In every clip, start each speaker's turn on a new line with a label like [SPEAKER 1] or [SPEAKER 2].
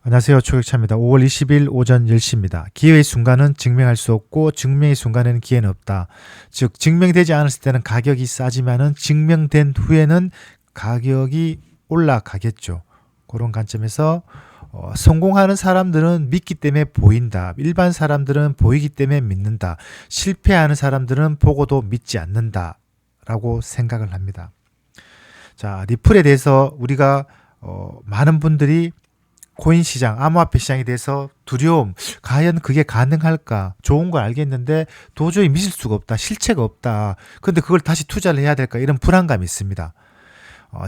[SPEAKER 1] 안녕하세요. 초격차입니다. 5월 20일 오전 10시입니다. 기회의 순간은 증명할 수 없고 증명의 순간에는 기회는 없다. 즉 증명되지 않았을 때는 가격이 싸지만은 증명된 후에는 가격이 올라가겠죠. 그런 관점에서 성공하는 사람들은 믿기 때문에 보인다. 일반 사람들은 보이기 때문에 믿는다. 실패하는 사람들은 보고도 믿지 않는다. 라고 생각을 합니다. 자, 리플에 대해서 우리가 많은 분들이 코인 시장, 암호화폐 시장에 대해서 두려움, 과연 그게 가능할까? 좋은 걸 알겠는데 도저히 믿을 수가 없다. 실체가 없다. 근데 그걸 다시 투자를 해야 될까? 이런 불안감이 있습니다.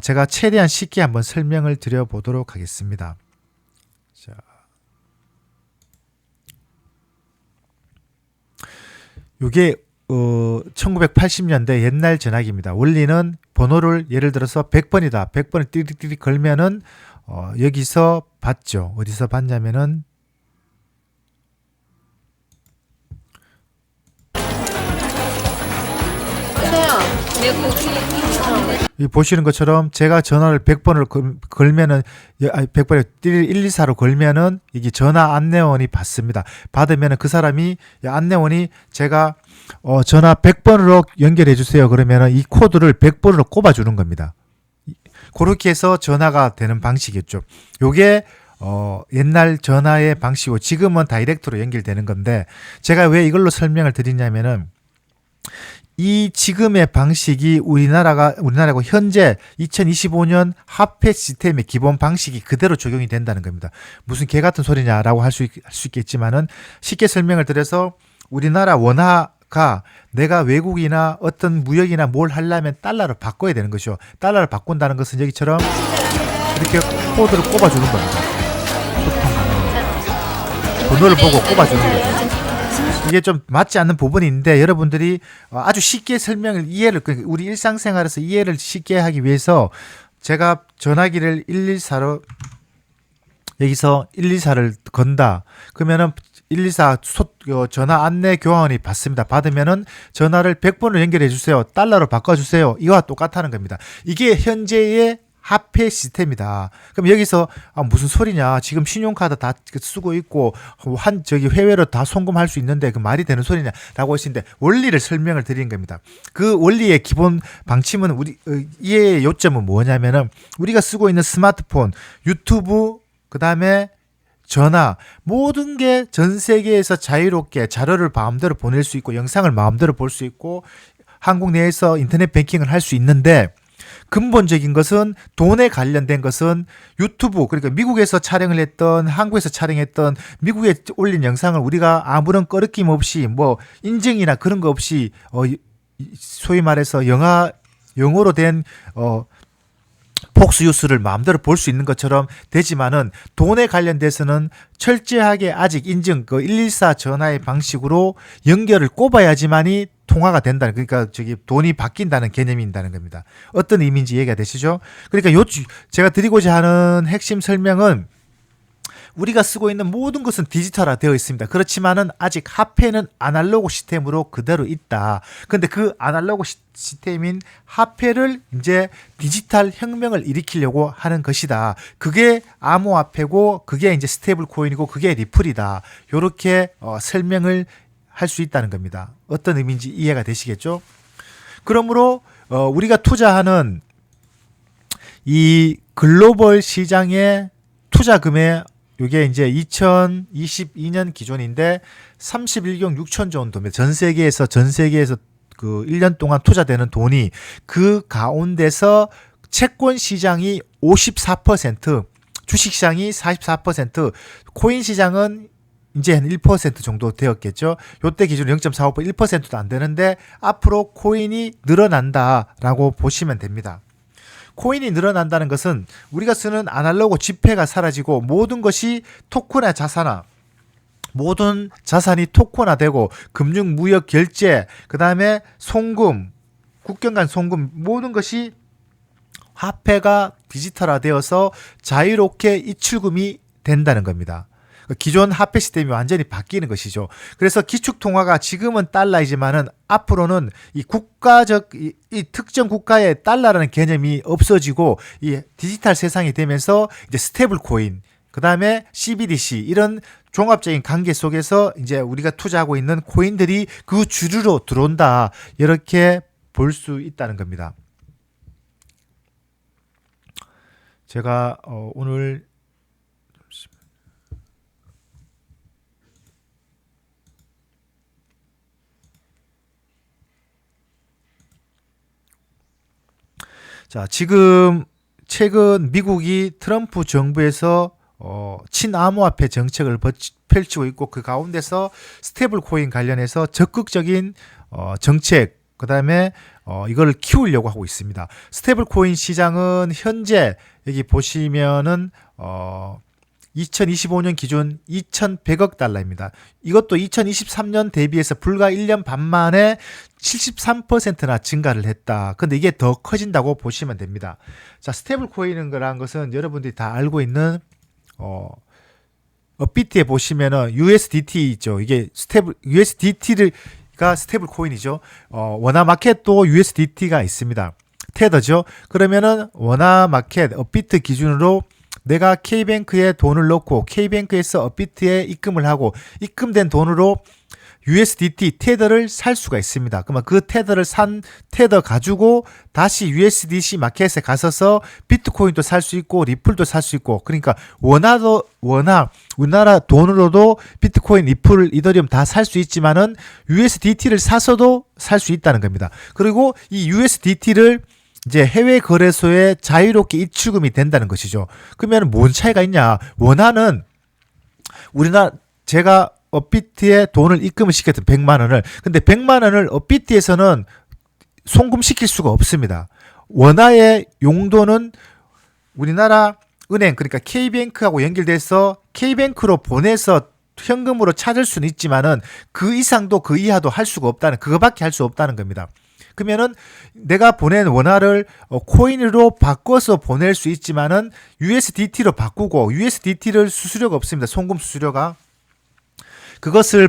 [SPEAKER 1] 제가 최대한 쉽게 한번 설명을 드려보도록 하겠습니다. 자, 이게 1980년대 옛날 전화기입니다. 원리는 번호를 예를 들어서 100번이다. 100번을 띠릭띠릭 걸면은 여기서 봤죠. 어디서 봤냐면은 이 보시는 것처럼 제가 전화를 100번을 걸면은 100번에 124로 걸면은 이게 전화 안내원이 받습니다. 받으면은 그 사람이 안내원이 제가 전화 100번으로 연결해 주세요. 그러면은 이 코드를 100번으로 꼽아 주는 겁니다. 그렇게 해서 전화가 되는 방식이었죠. 요게 옛날 전화의 방식이고 지금은 다이렉트로 연결되는 건데 제가 왜 이걸로 설명을 드리냐면은 이 지금의 방식이 우리나라고 현재 2025년 화폐 시스템의 기본 방식이 그대로 적용이 된다는 겁니다. 무슨 개 같은 소리냐라고 할 수 있겠지만은 쉽게 설명을 드려서 우리나라 원화가 내가 외국이나 어떤 무역이나 뭘 하려면 달러로 바꿔야 되는 것이죠. 달러를 바꾼다는 것은 여기처럼 이렇게 코드를 꼽아주는 겁니다. 번호를 보고 꼽아주는 거죠. 이게 좀 맞지 않는 부분이 있는데 여러분들이 아주 쉽게 설명을 우리 일상생활에서 이해를 쉽게 하기 위해서 제가 전화기를 124로 여기서 124를 건다. 그러면은 124 전화 안내 교환원이 받습니다. 받으면은 전화를 100번을 연결해 주세요. 달러로 바꿔 주세요. 이와 똑같다는 겁니다. 이게 현재의 화폐 시스템이다. 그럼 여기서 무슨 소리냐? 지금 신용카드 다 쓰고 있고 저기 해외로 다 송금할 수 있는데 그 말이 되는 소리냐라고 하시는데 원리를 설명을 드리는 겁니다. 그 원리의 기본 방침은 우리 이해의 요점은 뭐냐면은 우리가 쓰고 있는 스마트폰, 유튜브, 그다음에 전화, 모든 게 전 세계에서 자유롭게 자료를 마음대로 보낼 수 있고 영상을 마음대로 볼 수 있고 한국 내에서 인터넷 뱅킹을 할 수 있는데 근본적인 것은 돈에 관련된 것은 유튜브, 그러니까 미국에서 촬영을 했던 한국에서 촬영했던 미국에 올린 영상을 우리가 아무런 꺼리낌 없이 뭐 인증이나 그런 거 없이 소위 말해서 영어로 된 폭스뉴스를 마음대로 볼 수 있는 것처럼 되지만은 돈에 관련돼서는 철저하게 아직 인증 114 전화의 방식으로 연결을 꼽아야지만이 통화가 된다는, 그러니까 돈이 바뀐다는 개념이 있다는 겁니다. 어떤 의미인지 이해가 되시죠? 그러니까 제가 드리고자 하는 핵심 설명은 우리가 쓰고 있는 모든 것은 디지털화 되어 있습니다. 그렇지만은 아직 화폐는 아날로그 시스템으로 그대로 있다. 근데 그 아날로그 시스템인 화폐를 이제 디지털 혁명을 일으키려고 하는 것이다. 그게 암호화폐고 그게 이제 스테이블 코인이고 그게 리플이다. 요렇게 설명을 할 수 있다는 겁니다. 어떤 의미인지 이해가 되시겠죠? 그러므로 우리가 투자하는 이 글로벌 시장의 투자금의 이게 이제 2022년 기준인데 31경 6천조 원도입니다. 전 세계에서 그 1년 동안 투자되는 돈이 그 가운데서 채권 시장이 54%, 주식 시장이 44%, 코인 시장은 이제 한 1% 정도 되었겠죠. 요때 기준으로 0.45%, 1%도 안 되는데 앞으로 코인이 늘어난다라고 보시면 됩니다. 코인이 늘어난다는 것은 우리가 쓰는 아날로그 지폐가 사라지고 모든 것이 토큰화 자산화, 모든 자산이 토큰화되고 금융, 무역, 결제, 그 다음에 송금, 국경 간 송금, 모든 것이 화폐가 디지털화되어서 자유롭게 이출금이 된다는 겁니다. 기존 화폐 시스템이 완전히 바뀌는 것이죠. 그래서 기축통화가 지금은 달러이지만은 앞으로는 이 국가적 이 특정 국가의 달러라는 개념이 없어지고 이 디지털 세상이 되면서 이제 스테이블 코인, 그다음에 CBDC 이런 종합적인 관계 속에서 이제 우리가 투자하고 있는 코인들이 그 주류로 들어온다. 이렇게 볼 수 있다는 겁니다. 제가 오늘 자, 지금 최근 미국이 트럼프 정부에서 친암호화폐 정책을 펼치고 있고 그 가운데서 스테이블 코인 관련해서 적극적인 정책 그다음에 이걸 키우려고 하고 있습니다. 스테이블 코인 시장은 현재 여기 보시면은 2025년 기준 2,100억 달러입니다. 이것도 2023년 대비해서 불과 1년 반 만에 73%나 증가를 했다. 근데 이게 더 커진다고 보시면 됩니다. 자, 스테이블 코인이라는 것은 여러분들이 다 알고 있는 업비트에 보시면은 USDT 있죠. 이게 USDT가 스테이블 코인이죠. 원화 마켓도 USDT가 있습니다. 테더죠. 그러면은 원화 마켓 업비트 기준으로 내가 K뱅크에 돈을 넣고 K뱅크에서 업비트에 입금을 하고 입금된 돈으로 USDT 테더를 살 수가 있습니다. 그러면 그 테더를 산 테더 가지고 다시 USDC 마켓에 가서서 비트코인도 살 수 있고 리플도 살 수 있고 그러니까 우리나라 돈으로도 비트코인, 리플, 이더리움 다 살 수 있지만은 USDT를 사서도 살 수 있다는 겁니다. 그리고 이 USDT를 이제 해외 거래소에 자유롭게 입출금이 된다는 것이죠. 그러면 뭔 차이가 있냐? 원화는 제가 업비트에 돈을 입금을 시켰던 100만 원을 근데 100만 원을 업비트에서는 송금시킬 수가 없습니다. 원화의 용도는 우리나라 은행 그러니까 K뱅크하고 연결돼서 K뱅크로 보내서 현금으로 찾을 수는 있지만은 그 이상도 그 이하도 할 수가 없다는 그거밖에 할 수 없다는 겁니다. 그러면은 내가 보낸 원화를 코인으로 바꿔서 보낼 수 있지만은 USDT로 바꾸고 USDT를 수수료가 없습니다. 송금 수수료가. 그것을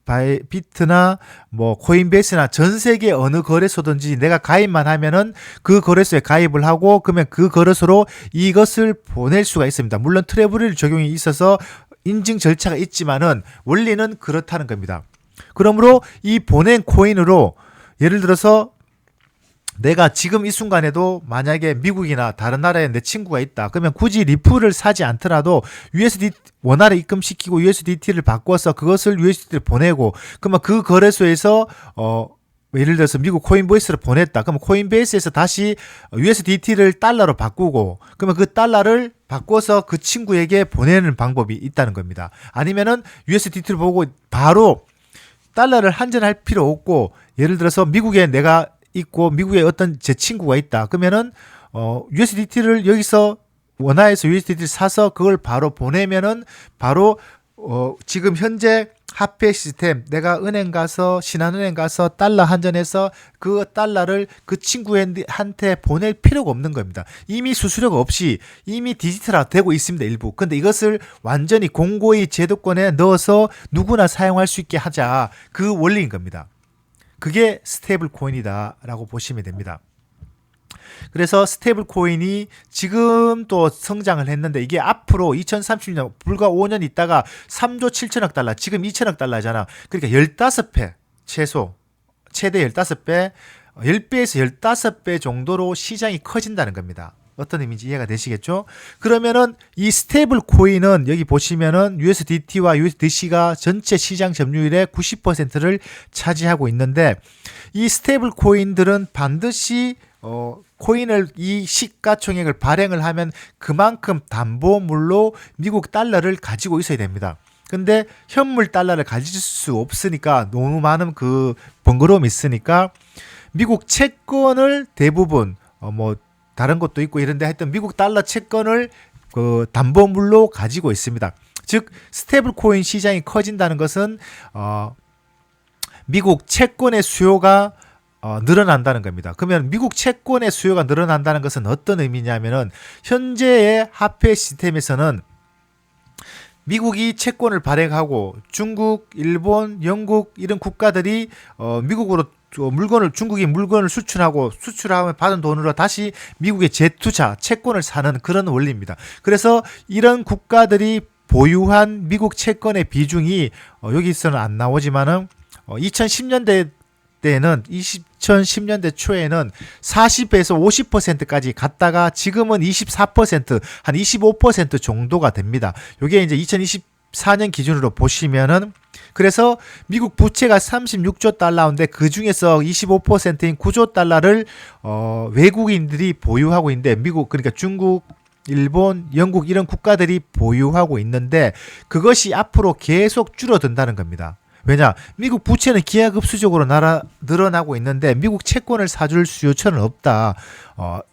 [SPEAKER 1] 바이비트나 뭐 코인베이스나 전 세계 어느 거래소든지 내가 가입만 하면은 그 거래소에 가입을 하고 그러면 그 거래소로 이것을 보낼 수가 있습니다. 물론 트래블 적용이 있어서 인증 절차가 있지만은 원리는 그렇다는 겁니다. 그러므로 이 보낸 코인으로 예를 들어서 내가 지금 이 순간에도 만약에 미국이나 다른 나라에 내 친구가 있다. 그러면 굳이 리플을 사지 않더라도 USDT 원화를 입금시키고 USDT를 바꿔서 그것을 USDT를 보내고 그러면 그 거래소에서 예를 들어서 미국 코인베이스를 보냈다. 그러면 코인베이스에서 다시 USDT를 달러로 바꾸고 그러면 그 달러를 바꿔서 그 친구에게 보내는 방법이 있다는 겁니다. 아니면은 USDT를 보고 바로 달러를 환전할 필요 없고 예를 들어서 미국에 내가 있고 미국에 어떤 제 친구가 있다. 그러면은 USDT를 여기서 원화에서 USDT를 사서 그걸 바로 보내면은 바로 지금 현재 화폐 시스템 내가 은행 가서 신한은행 가서 달러 환전해서 그 달러를 그 친구한테 보낼 필요가 없는 겁니다. 이미 수수료가 없이 이미 디지털화 되고 있습니다. 일부. 근데 이것을 완전히 공고히 제도권에 넣어서 누구나 사용할 수 있게 하자. 그 원리인 겁니다. 그게 스테이블 코인이다 라고 보시면 됩니다. 그래서 스테이블 코인이 지금 또 성장을 했는데 이게 앞으로 2030년 불과 5년 있다가 3조 7천억 달러 지금 2천억 달러잖아. 그러니까 15배 최대 15배 10배에서 15배 정도로 시장이 커진다는 겁니다. 어떤 의미인지 이해가 되시겠죠? 그러면은 이 스테이블 코인은 여기 보시면은 USDT와 USDC가 전체 시장 점유율의 90%를 차지하고 있는데 이 스테이블 코인들은 반드시 코인을 이 시가총액을 발행을 하면 그만큼 담보물로 미국 달러를 가지고 있어야 됩니다. 근데 현물 달러를 가질 수 없으니까 너무 많은 그 번거로움이 있으니까 미국 채권을 대부분 뭐 다른 것도 있고 이런데 하여튼 미국 달러 채권을 그 담보물로 가지고 있습니다. 즉 스테이블 코인 시장이 커진다는 것은 미국 채권의 수요가 늘어난다는 겁니다. 그러면 미국 채권의 수요가 늘어난다는 것은 어떤 의미냐면은 현재의 화폐 시스템에서는 미국이 채권을 발행하고 중국, 일본, 영국 이런 국가들이 미국으로 중국이 물건을 수출하고 수출하면 받은 돈으로 다시 미국의 재투자, 채권을 사는 그런 원리입니다. 그래서 이런 국가들이 보유한 미국 채권의 비중이 여기서는 안 나오지만은 2010년대 때는 2010년대 초에는 40에서 50%까지 갔다가 지금은 24%, 한 25% 정도가 됩니다. 요게 이제 2024년 기준으로 보시면은 그래서 미국 부채가 36조 달러인데 그 중에서 25%인 9조 달러를 외국인들이 보유하고 있는데 미국 그러니까 중국, 일본, 영국 이런 국가들이 보유하고 있는데 그것이 앞으로 계속 줄어든다는 겁니다. 왜냐? 미국 부채는 기하급수적으로 늘어나고 있는데 미국 채권을 사줄 수요처는 없다.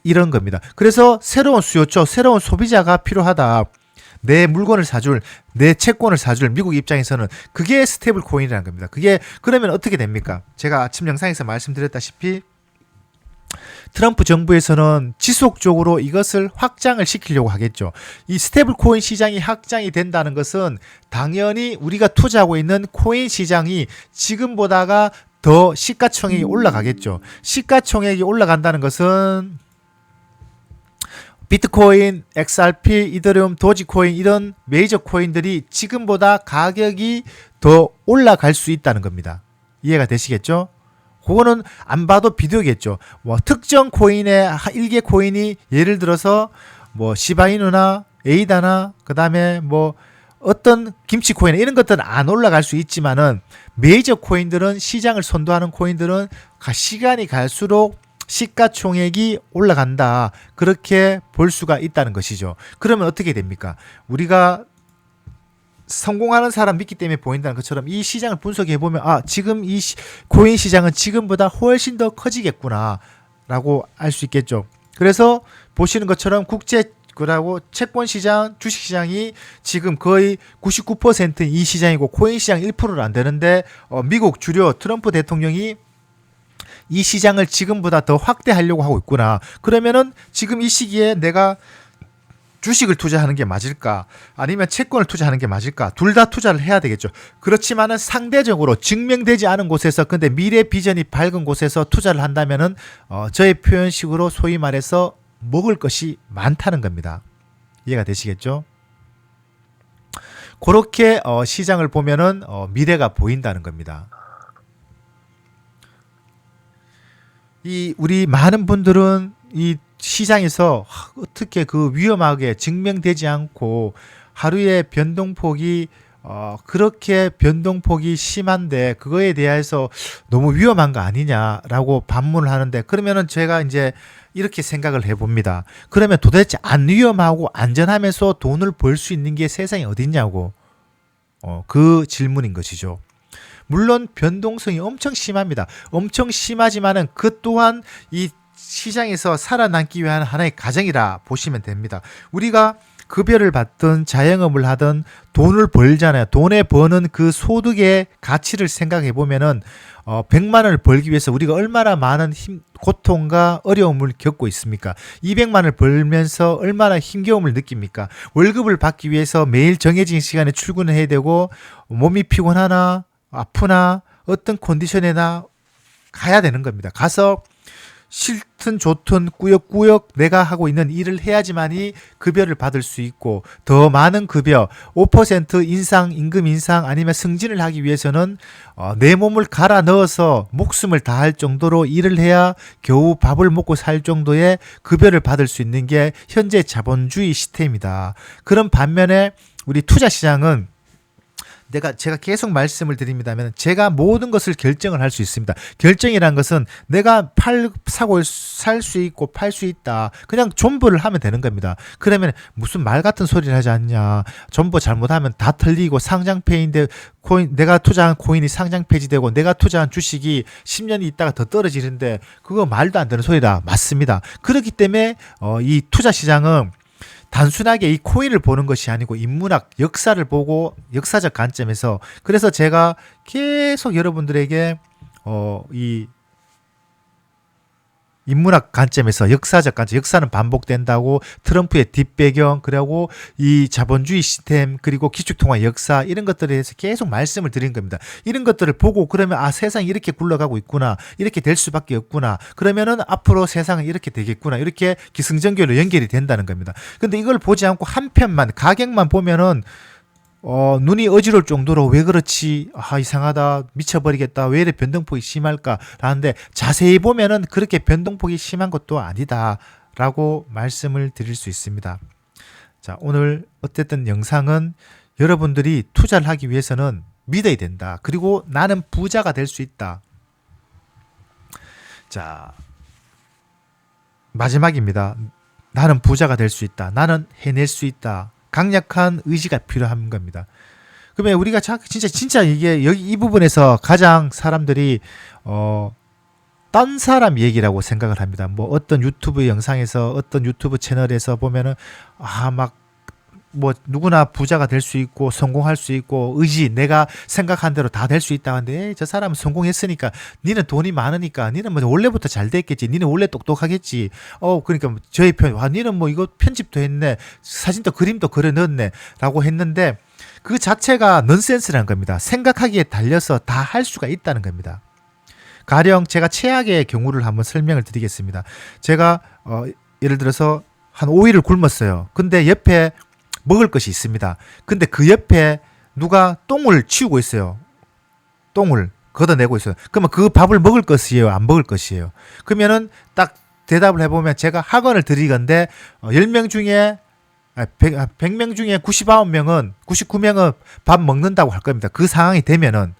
[SPEAKER 1] 이런 겁니다. 그래서 새로운 수요처, 새로운 소비자가 필요하다. 내 물건을 사줄, 내 채권을 사줄 미국 입장에서는 그게 스테이블 코인이라는 겁니다. 그게 그러면 어떻게 됩니까? 제가 아침 영상에서 말씀드렸다시피 트럼프 정부에서는 지속적으로 이것을 확장을 시키려고 하겠죠. 이 스테이블 코인 시장이 확장이 된다는 것은 당연히 우리가 투자하고 있는 코인 시장이 지금보다가 더 시가총액이 올라가겠죠. 시가총액이 올라간다는 것은 비트코인, XRP, 이더리움, 도지코인 이런 메이저 코인들이 지금보다 가격이 더 올라갈 수 있다는 겁니다. 이해가 되시겠죠? 그거는 안 봐도 비디오겠죠. 뭐 특정 코인의 일개 코인이 예를 들어서 뭐 시바이누나 에이다나 그다음에 뭐 어떤 김치 코인 이런 것들은 안 올라갈 수 있지만은 메이저 코인들은 시장을 선도하는 코인들은 시간이 갈수록 시가총액이 올라간다. 그렇게 볼 수가 있다는 것이죠. 그러면 어떻게 됩니까? 우리가 성공하는 사람 믿기 때문에 보인다는 것처럼 이 시장을 분석해 보면 지금 이 코인 시장은 지금보다 훨씬 더 커지겠구나 라고 알 수 있겠죠. 그래서 보시는 것처럼 국제 그리고 채권 시장, 주식 시장이 지금 거의 99%인 이 시장이고 코인 시장 1%를 안 되는데 미국 주류 트럼프 대통령이 이 시장을 지금보다 더 확대하려고 하고 있구나. 그러면은 지금 이 시기에 내가 주식을 투자하는 게 맞을까? 아니면 채권을 투자하는 게 맞을까? 둘 다 투자를 해야 되겠죠. 그렇지만은 상대적으로 증명되지 않은 곳에서 근데 미래 비전이 밝은 곳에서 투자를 한다면은 저의 표현식으로 소위 말해서 먹을 것이 많다는 겁니다. 이해가 되시겠죠? 그렇게 시장을 보면은 미래가 보인다는 겁니다. 이 우리 많은 분들은 이 시장에서 어떻게 그 위험하게 증명되지 않고 하루에 변동폭이 그렇게 변동폭이 심한데 그거에 대해서 너무 위험한 거 아니냐라고 반문을 하는데 그러면은 제가 이제 이렇게 생각을 해봅니다. 그러면 도대체 안 위험하고 안전하면서 돈을 벌 수 있는 게 세상에 어딨냐고 그 질문인 것이죠. 물론 변동성이 엄청 심합니다. 엄청 심하지만은 그 또한 이 시장에서 살아남기 위한 하나의 과정이라 보시면 됩니다. 우리가 급여를 받든 자영업을 하든 돈을 벌잖아요. 돈에 버는 그 소득의 가치를 생각해 보면은 100만 원을 벌기 위해서 우리가 얼마나 많은 고통과 어려움을 겪고 있습니까? 200만 원을 벌면서 얼마나 힘겨움을 느낍니까? 월급을 받기 위해서 매일 정해진 시간에 출근을 해야 되고 몸이 피곤하나 아프나 어떤 컨디션에나 가야 되는 겁니다. 가서 싫든 좋든 꾸역꾸역 내가 하고 있는 일을 해야지만이 급여를 받을 수 있고 더 많은 급여 5% 인상, 임금 인상 아니면 승진을 하기 위해서는 내 몸을 갈아 넣어서 목숨을 다할 정도로 일을 해야 겨우 밥을 먹고 살 정도의 급여를 받을 수 있는 게 현재 자본주의 시스템이다. 그런 반면에 우리 투자 시장은 제가 계속 말씀을 드립니다면 제가 모든 것을 결정을 할 수 있습니다. 결정이란 것은 내가 사고 살 수 있고 팔 수 있다. 그냥 존버를 하면 되는 겁니다. 그러면 무슨 말 같은 소리를 하지 않냐. 존버 잘못하면 다 틀리고 상장폐인데 내가 투자한 코인이 상장 폐지되고 내가 투자한 주식이 10년이 있다가 더 떨어지는데 그거 말도 안 되는 소리다. 맞습니다. 그렇기 때문에 이 투자 시장은 단순하게 이 코인을 보는 것이 아니고 인문학, 역사를 보고 역사적 관점에서 그래서 제가 계속 여러분들에게 이 인문학 관점에서 역사적 관점, 역사는 반복된다고 트럼프의 뒷배경, 그리고 이 자본주의 시스템, 그리고 기축통화 역사 이런 것들에 대해서 계속 말씀을 드린 겁니다. 이런 것들을 보고 그러면 아 세상이 이렇게 굴러가고 있구나, 이렇게 될 수밖에 없구나, 그러면은 앞으로 세상은 이렇게 되겠구나, 이렇게 기승전결로 연결이 된다는 겁니다. 근데 이걸 보지 않고 한 편만 가격만 보면은 눈이 어지러울 정도로 왜 그렇지? 아, 이상하다. 미쳐버리겠다. 왜 이래 변동폭이 심할까? 라는데 자세히 보면은 그렇게 변동폭이 심한 것도 아니다. 라고 말씀을 드릴 수 있습니다. 자, 오늘 어쨌든 영상은 여러분들이 투자를 하기 위해서는 믿어야 된다. 그리고 나는 부자가 될 수 있다. 자, 마지막입니다. 나는 부자가 될 수 있다. 나는 해낼 수 있다. 강력한 의지가 필요한 겁니다. 그러면 우리가 진짜 이게 여기 이 부분에서 가장 사람들이 딴 사람 얘기라고 생각을 합니다. 뭐 어떤 유튜브 영상에서 어떤 유튜브 채널에서 보면은 막 뭐 누구나 부자가 될 수 있고 성공할 수 있고 의지 내가 생각한 대로 다 될 수 있다 하는데 저 사람은 성공했으니까 니는 돈이 많으니까 니는 뭐 원래부터 잘 됐겠지, 니는 원래 똑똑하겠지, 그러니까 저희 편 니는 뭐 이거 편집도 했네, 사진도 그림도 그려 넣었네 라고 했는데 그 자체가 넌센스라는 겁니다. 생각하기에 달려서 다 할 수가 있다는 겁니다. 가령 제가 최악의 경우를 한번 설명을 드리겠습니다. 제가 예를 들어서 한 5일을 굶었어요. 근데 옆에 먹을 것이 있습니다. 근데 그 옆에 누가 똥을 치우고 있어요. 똥을 걷어내고 있어요. 그러면 그 밥을 먹을 것이에요? 안 먹을 것이에요? 그러면은 딱 대답을 해보면 제가 학원을 드리건데 10명 중에 100명 중에 99명은 밥 먹는다고 할 겁니다. 그 상황이 되면은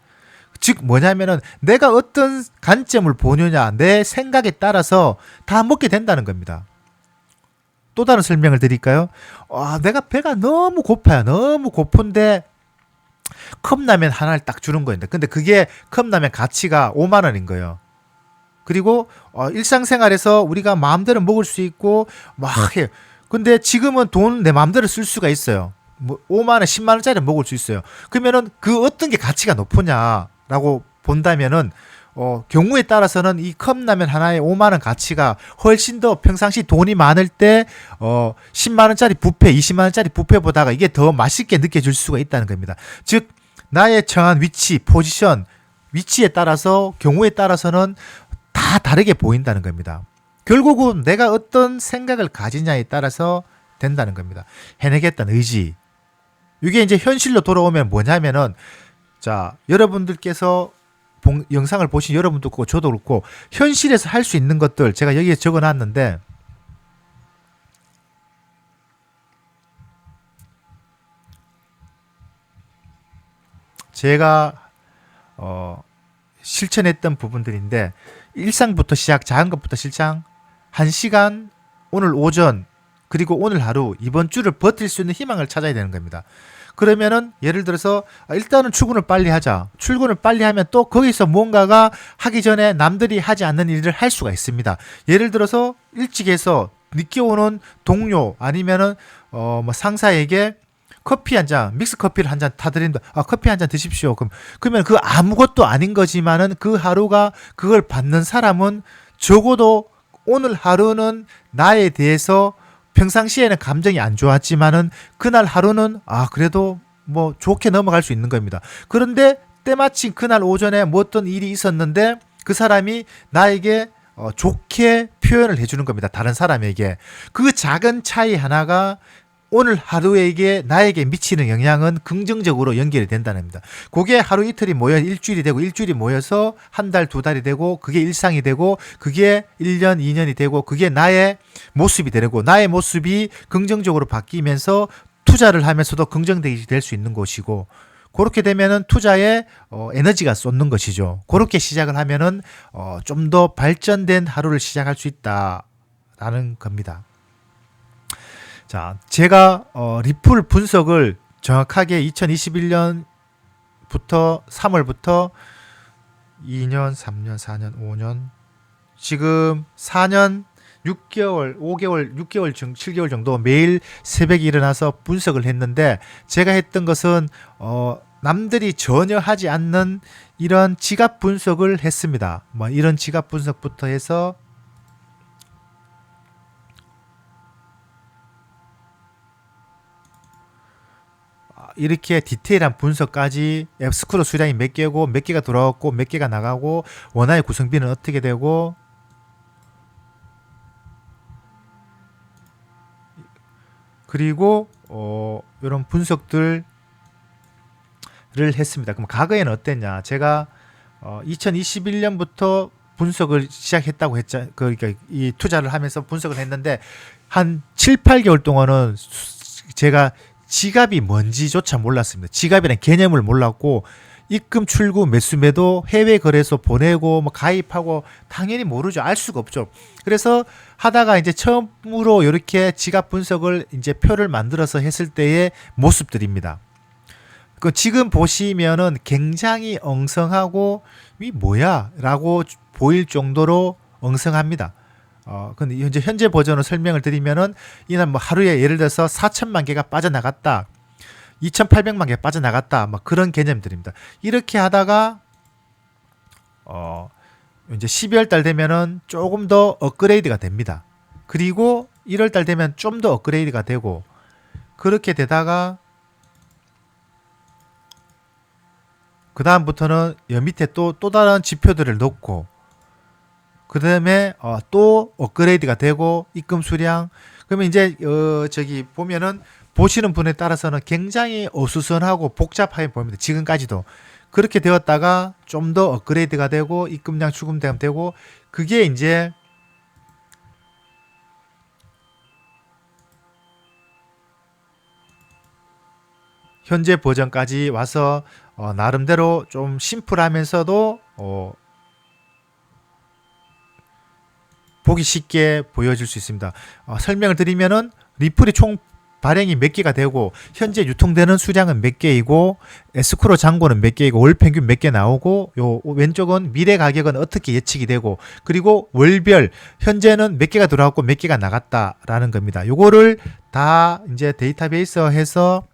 [SPEAKER 1] 즉 뭐냐면은 내가 어떤 관점을 보느냐 내 생각에 따라서 다 먹게 된다는 겁니다. 또 다른 설명을 드릴까요? 내가 배가 너무 고파요. 너무 고픈데 컵라면 하나를 딱 주는 거예요. 근데 그게 컵라면 가치가 5만 원인 거예요. 그리고 일상생활에서 우리가 마음대로 먹을 수 있고 막 해요. 근데 지금은 돈 내 마음대로 쓸 수가 있어요. 뭐 5만 원, 10만 원짜리 먹을 수 있어요. 그러면은 그 어떤 게 가치가 높으냐라고 본다면은 경우에 따라서는 이 컵라면 하나에 5만 원 가치가 훨씬 더 평상시 돈이 많을 때 10만 원짜리 뷔페, 20만 원짜리 뷔페보다가 이게 더 맛있게 느껴질 수가 있다는 겁니다. 즉 나의 처한 위치, 포지션, 위치에 따라서 경우에 따라서는 다 다르게 보인다는 겁니다. 결국은 내가 어떤 생각을 가지냐에 따라서 된다는 겁니다. 해내겠다는 의지. 이게 이제 현실로 돌아오면 뭐냐면은 자, 여러분들께서 영상을 보신 여러분도 그렇고 저도 그렇고 현실에서 할 수 있는 것들 제가 여기에 적어놨는데 제가 실천했던 부분들인데 일상부터 시작, 작은 것부터 실장 1시간 오늘 오전 그리고 오늘 하루 이번 주를 버틸 수 있는 희망을 찾아야 되는 겁니다. 그러면은 예를 들어서 일단은 출근을 빨리 하자. 출근을 빨리 하면 또 거기서 뭔가가 하기 전에 남들이 하지 않는 일을 할 수가 있습니다. 예를 들어서 일찍 해서 늦게 오는 동료 아니면은 뭐 상사에게 커피 한 잔, 믹스 커피를 한 잔 타드린다. 커피 한 잔 드십시오. 그러면 그 아무것도 아닌 거지만은 그 하루가 그걸 받는 사람은 적어도 오늘 하루는 나에 대해서 평상시에는 감정이 안 좋았지만은 그날 하루는 그래도 뭐 좋게 넘어갈 수 있는 겁니다. 그런데 때마침 그날 오전에 뭐 어떤 일이 있었는데 그 사람이 나에게 좋게 표현을 해주는 겁니다. 다른 사람에게. 그 작은 차이 하나가 오늘 하루에게 나에게 미치는 영향은 긍정적으로 연결이 된다는 겁니다. 그게 하루 이틀이 모여 일주일이 되고 일주일이 모여서 한 달, 두 달이 되고 그게 일상이 되고 그게 1년, 2년이 되고 그게 나의 모습이 되고 나의 모습이 긍정적으로 바뀌면서 투자를 하면서도 긍정적이 될 수 있는 것이고 그렇게 되면은 투자에 에너지가 쏟는 것이죠. 그렇게 시작을 하면은 좀 더 발전된 하루를 시작할 수 있다라는 겁니다. 자, 제가 리플 분석을 정확하게 2021년부터 3월부터 2년, 3년, 4년, 5년 지금 4년 6개월, 5개월, 6개월, 7개월 정도 매일 새벽에 일어나서 분석을 했는데 제가 했던 것은 남들이 전혀 하지 않는 이런 지갑 분석을 했습니다. 뭐 이런 지갑 분석부터 해서 이렇게 디테일한 분석까지 에스크로 수량이 몇 개고 몇 개가 들어왔고 몇 개가 나가고 원화의 구성비는 어떻게 되고 그리고 이런 분석들을 했습니다. 그럼 과거에는 어땠냐? 제가 2021년부터 분석을 시작했다고 했죠. 그러니까 이 투자를 하면서 분석을 했는데 한 7, 8개월 동안은 제가 지갑이 뭔지조차 몰랐습니다. 지갑이라는 개념을 몰랐고 입금, 출구, 매수, 매도, 해외 거래소 보내고 뭐 가입하고 당연히 모르죠. 알 수가 없죠. 그래서 하다가 이제 처음으로 이렇게 지갑 분석을 이제 표를 만들어서 했을 때의 모습들입니다. 그 지금 보시면은 굉장히 엉성하고 이 뭐야라고 보일 정도로 엉성합니다. 근데 현재 버전을 설명을 드리면은 이날 뭐 하루에 예를 들어서 4천만 개가 빠져나갔다. 2,800만 개 빠져나갔다. 막 그런 개념들입니다. 이렇게 하다가 이제 12월 달 되면은 조금 더 업그레이드가 됩니다. 그리고 1월 달 되면 좀 더 업그레이드가 되고 그렇게 되다가 그 다음부터는 여 밑에 또 다른 지표들을 넣고 그 다음에 또 업그레이드가 되고 입금 수량 그러면 이제 저기 보면은 보시는 분에 따라서는 굉장히 어수선하고 복잡하게 보입니다. 지금까지도 그렇게 되었다가 좀 더 업그레이드가 되고 입금량 출금량 되고 그게 이제 현재 버전까지 와서 나름대로 좀 심플하면서도 보기 쉽게 보여줄 수 있습니다. 설명을 드리면은 리플이 총 발행이 몇 개가 되고 현재 유통되는 수량은 몇 개이고 에스크로 잔고는 몇 개이고 월 평균 몇 개 나오고 요 왼쪽은 미래 가격은 어떻게 예측이 되고 그리고 월별 현재는 몇 개가 들어왔고 몇 개가 나갔다라는 겁니다. 요거를 다 이제 데이터베이스에서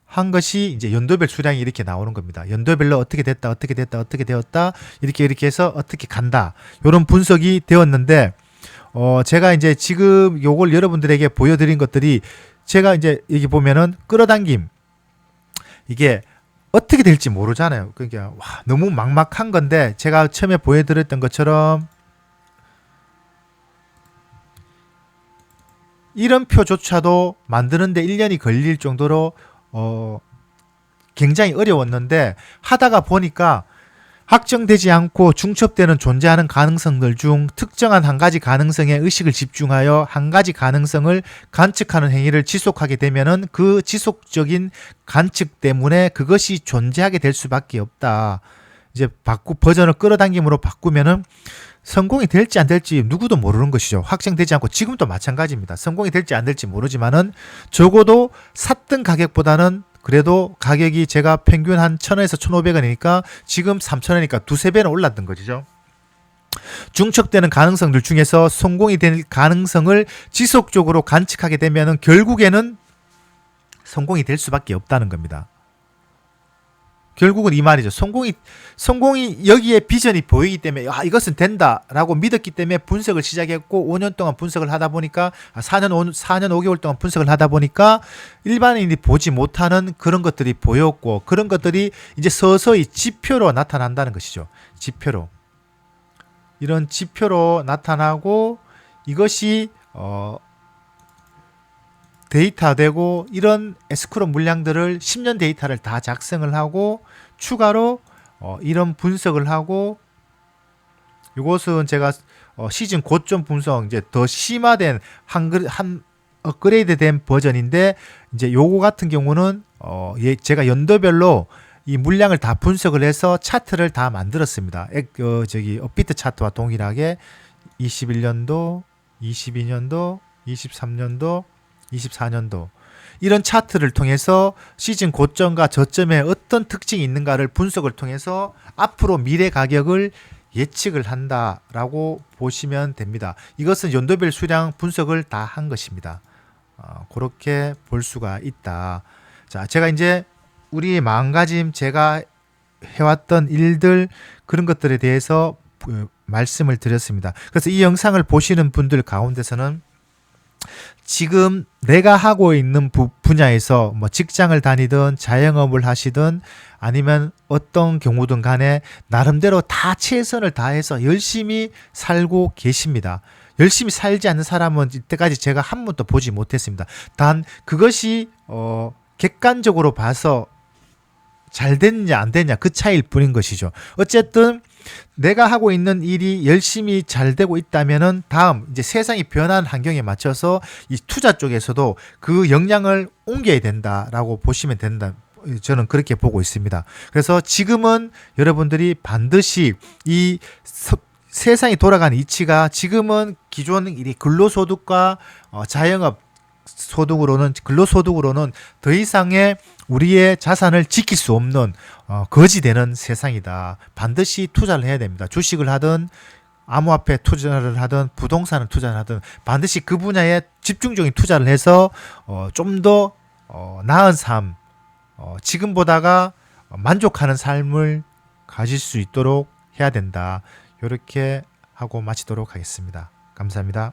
[SPEAKER 1] 한 것이 이제 연도별 수량이 이렇게 나오는 겁니다. 연도별로 어떻게 됐다, 어떻게 됐다, 어떻게 되었다, 이렇게 해서 어떻게 간다. 요런 분석이 되었는데, 제가 이제 지금 요걸 여러분들에게 보여드린 것들이 제가 이제 여기 보면은 끌어당김. 이게 어떻게 될지 모르잖아요. 그러니까, 와, 너무 막막한 건데, 제가 처음에 보여드렸던 것처럼 이런 표조차도 만드는데 1년이 걸릴 정도로 굉장히 어려웠는데 하다가 보니까 확정되지 않고 중첩되는 존재하는 가능성들 중 특정한 한 가지 가능성에 의식을 집중하여 한 가지 가능성을 관측하는 행위를 지속하게 되면은 그 지속적인 관측 때문에 그것이 존재하게 될 수밖에 없다. 이제 버전을 끌어당김으로 바꾸면은 성공이 될지 안 될지 누구도 모르는 것이죠. 확정되지 않고 지금도 마찬가지입니다. 성공이 될지 안 될지 모르지만은 적어도 샀던 가격보다는 그래도 가격이 제가 평균 한 1,000원에서 1,500원이니까 지금 3,000원이니까 두세 배는 올랐던 거죠. 중첩되는 가능성들 중에서 성공이 될 가능성을 지속적으로 관측하게 되면은 결국에는 성공이 될 수밖에 없다는 겁니다. 결국은 이 말이죠. 성공이 여기에 비전이 보이기 때문에 이것은 된다라고 믿었기 때문에 분석을 시작했고 5년 동안 분석을 하다 보니까 4년 5개월 동안 분석을 하다 보니까 일반인이 보지 못하는 그런 것들이 보였고 그런 것들이 이제 서서히 지표로 나타난다는 것이죠. 지표로. 이런 지표로 나타나고 이것이 데이터되고 이런 에스크로 물량들을 10년 데이터를 다 작성을 하고 추가로 이런 분석을 하고 이것은 제가 시즌 고점 분석 이제 더 심화된 한 업그레이드된 버전인데 이제 요거 같은 경우는 제가 연도별로 이 물량을 다 분석을 해서 차트를 다 만들었습니다. 업비트 차트와 동일하게 21년도, 22년도, 23년도 24년도 이런 차트를 통해서 시즌 고점과 저점에 어떤 특징이 있는가를 분석을 통해서 앞으로 미래 가격을 예측을 한다라고 보시면 됩니다. 이것은 연도별 수량 분석을 다 한 것입니다. 그렇게 볼 수가 있다. 자, 제가 이제 우리 마음가짐 제가 해왔던 일들 그런 것들에 대해서 말씀을 드렸습니다. 그래서 이 영상을 보시는 분들 가운데서는 지금 내가 하고 있는 분야에서 뭐 직장을 다니든 자영업을 하시든 아니면 어떤 경우든 간에 나름대로 다 최선을 다해서 열심히 살고 계십니다. 열심히 살지 않는 사람은 이때까지 제가 한 번도 보지 못했습니다. 단 그것이 객관적으로 봐서 잘 됐냐 안 됐냐 그 차이일 뿐인 것이죠. 어쨌든 내가 하고 있는 일이 열심히 잘 되고 있다면은 다음 이제 세상이 변한 환경에 맞춰서 이 투자 쪽에서도 그 역량을 옮겨야 된다라고 보시면 된다. 저는 그렇게 보고 있습니다. 그래서 지금은 여러분들이 반드시 이 세상이 돌아가는 이치가 지금은 기존 일이 근로소득과 자영업 소득으로는 근로소득으로는 더 이상의 우리의 자산을 지킬 수 없는 거지되는 세상이다. 반드시 투자를 해야 됩니다. 주식을 하든 암호화폐 투자를 하든 부동산을 투자를 하든 반드시 그 분야에 집중적인 투자를 해서 좀 더 나은 삶, 지금보다가 만족하는 삶을 가질 수 있도록 해야 된다. 이렇게 하고 마치도록 하겠습니다. 감사합니다.